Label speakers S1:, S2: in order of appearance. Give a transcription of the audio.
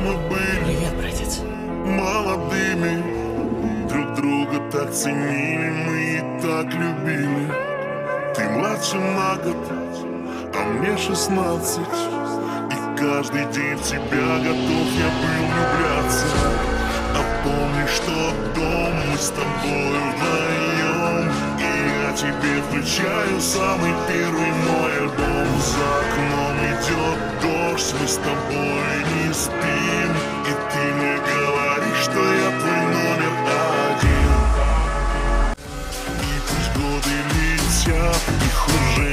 S1: мы были
S2: Привет, братец.
S1: молодыми, друг друга так ценили, мы и так любили. Ты младше на год, а мне 16, и каждый день в тебя готов я был влюбляться. А помнишь, что дом мы с тобой вдвоем, и я тебе включаю самый первый мой альбом. За окном идет дождь, мы с тобой не спим, и ты мне говоришь, что я твой номер один. И пусть годы летят, их уже